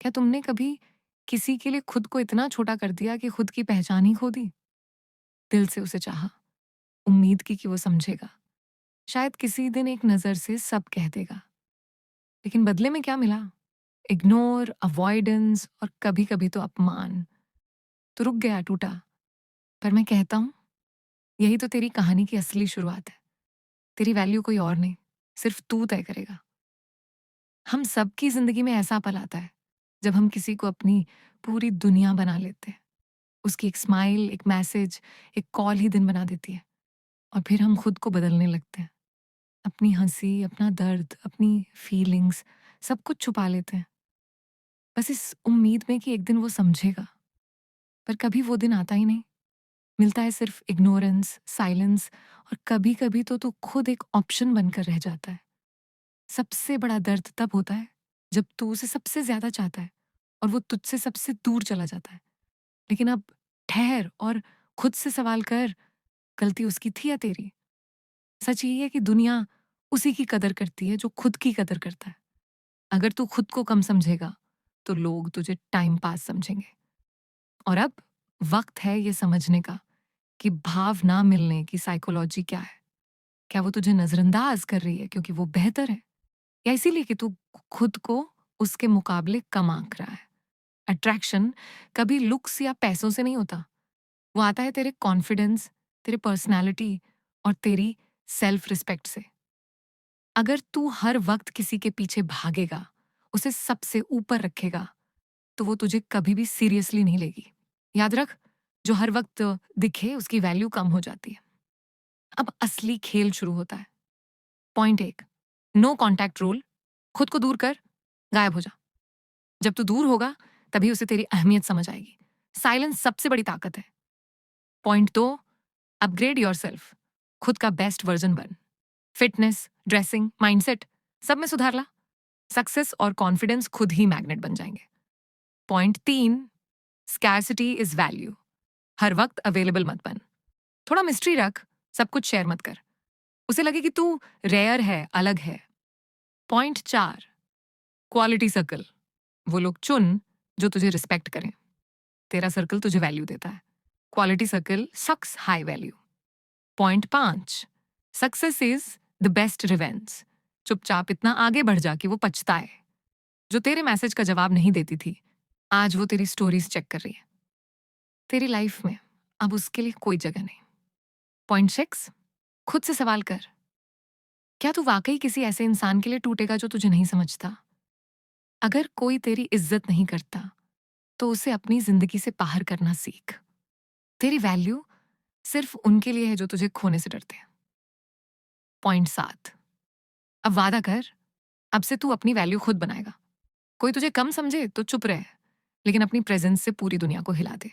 क्या तुमने कभी किसी के लिए खुद को इतना छोटा कर दिया कि खुद की पहचान ही खो दी? दिल से उसे चाहा, उम्मीद की कि वो समझेगा, शायद किसी दिन एक नज़र से सब कह देगा। लेकिन बदले में क्या मिला? इग्नोर, अवॉइडेंस और कभी-कभी तो अपमान। तो रुक गया, टूटा। पर मैं कहता हूँ, यही तो तेरी कहानी की असली शुरुआत है। तेरी वैल्यू कोई और नहीं, सिर्फ तू तय करेगा। हम सबकी ज़िंदगी में ऐसा पल आता है, जब हम किसी को अपनी पूरी दुनिया बना लेते हैं। उसकी एक स्माइल, एक मैसेज, एक कॉल ही दिन बना देती है और फिर हम खुद को बदलने लगते हैं। अपनी हँसी, अपना दर्द, अपनी फीलिंग्स सब कुछ छुपा लेते हैं। बस इस उम्मीद में कि एक दिन वो समझेगा, पर कभी वो दिन आता ही नहीं। मिलता है सिर्फ इग्नोरेंस, साइलेंस और कभी-कभी तो तू खुद एक ऑप्शन बनकर रह जाता है। सबसे बड़ा दर्द तब होता है, जब तू उसे सबसे ज़्यादा चाहता है और वो तुझसे सबसे दूर चला जाता है। लेकिन अब ठहर और खुद से सवाल कर, गलती उसकी थी या तेरी? सच यही है कि दुनिया उसी की कदर करती है जो खुद की कदर करता है। अगर तू खुद को कम समझेगा, तो लोग तुझे टाइम पास समझेंगे। और अब वक्त है ये समझने का कि भाव ना मिलने की साइकोलॉजी क्या है। क्या वो तुझे नजरअंदाज कर रही है क्योंकि वो बेहतर है, या इसीलिए कि तू खुद को उसके मुकाबले कम आंक रहा है? अट्रैक्शन कभी लुक्स या पैसों से नहीं होता। वो आता है तेरे कॉन्फिडेंस, तेरे पर्सनालिटी और तेरी सेल्फ रिस्पेक्ट से। अगर तू हर वक्त किसी के पीछे भागेगा, उसे सबसे ऊपर रखेगा, तो वो तुझे कभी भी सीरियसली नहीं लेगी। याद रख, जो हर वक्त दिखे उसकी वैल्यू कम हो जाती है। अब असली खेल शुरू होता है। Point 1, no contact rule. खुद को दूर कर, गायब हो जा। जब तू दूर होगा, तभी उसे तेरी अहमियत समझ आएगी। साइलेंस सबसे बड़ी ताकत है। Point 2, upgrade yourself. खुद का बेस्ट वर्जन बन। फिटनेस, ड्रेसिंग, माइंडसेट, सब में सुधार ला। सक्सेस और कॉन्फिडेंस खुद ही मैग्नेट बन जाएंगे। Point 3, scarcity is value. हर वक्त अवेलेबल मत बन। थोड़ा मिस्ट्री रख, सब कुछ शेयर मत कर। उसे लगे कि तू रेयर है, अलग है। Point 4, quality circle. वो लोग चुन जो तुझे रिस्पेक्ट करें। तेरा सर्कल तुझे वैल्यू देता है। Quality circle sucks high value. Point 5, success is the best revenge. चुपचाप इतना आगे बढ़ जा कि वो पछताए। जो तेरे मैसेज का जवाब नहीं देती थी, आज वो तेरी स्टोरीज चेक कर रही है। तेरी लाइफ में अब उसके लिए कोई जगह नहीं। पॉइंट 6, खुद से सवाल कर, क्या तू वाकई किसी ऐसे इंसान के लिए टूटेगा जो तुझे नहीं समझता? अगर कोई तेरी इज्जत नहीं करता, तो उसे अपनी जिंदगी से बाहर करना सीख। तेरी वैल्यू सिर्फ उनके लिए है जो तुझे खोने से डरते हैं। पॉइंट 7, अब वादा कर, अब से तू अपनी वैल्यू खुद बनाएगा। कोई तुझे कम समझे तो चुप रहे, लेकिन अपनी प्रेजेंस से पूरी दुनिया को हिला दे।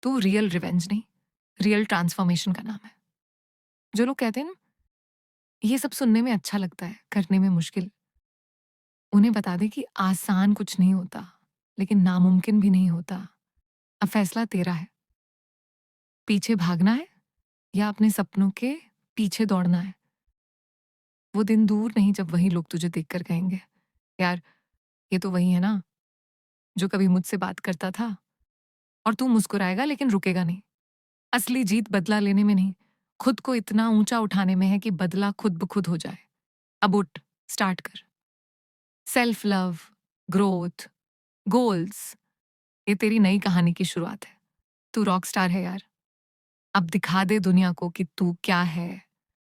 तू रियल रिवेंज नहीं, रियल ट्रांसफॉर्मेशन का नाम है। जो लोग कहते हैं ना, ये सब सुनने में अच्छा लगता है, करने में मुश्किल, उन्हें बता दे कि आसान कुछ नहीं होता, लेकिन नामुमकिन भी नहीं होता। अब फैसला तेरा है। पीछे भागना है या अपने सपनों के पीछे दौड़ना है? वो दिन दूर नहीं जब वही लोग तुझे देखकर कहेंगे, यार, ये तो वही है ना जो कभी मुझसे बात करता था। और तू मुस्कुराएगा लेकिन रुकेगा नहीं। असली जीत बदला लेने में नहीं, खुद को इतना ऊंचा उठाने में है कि बदला खुद ब खुद हो जाए। अब उठ, स्टार्ट कर। सेल्फ लव, ग्रोथ, गोल्स, ये तेरी नई कहानी की शुरुआत है। तू रॉक स्टार है यार। अब दिखा दे दुनिया को कि तू क्या है।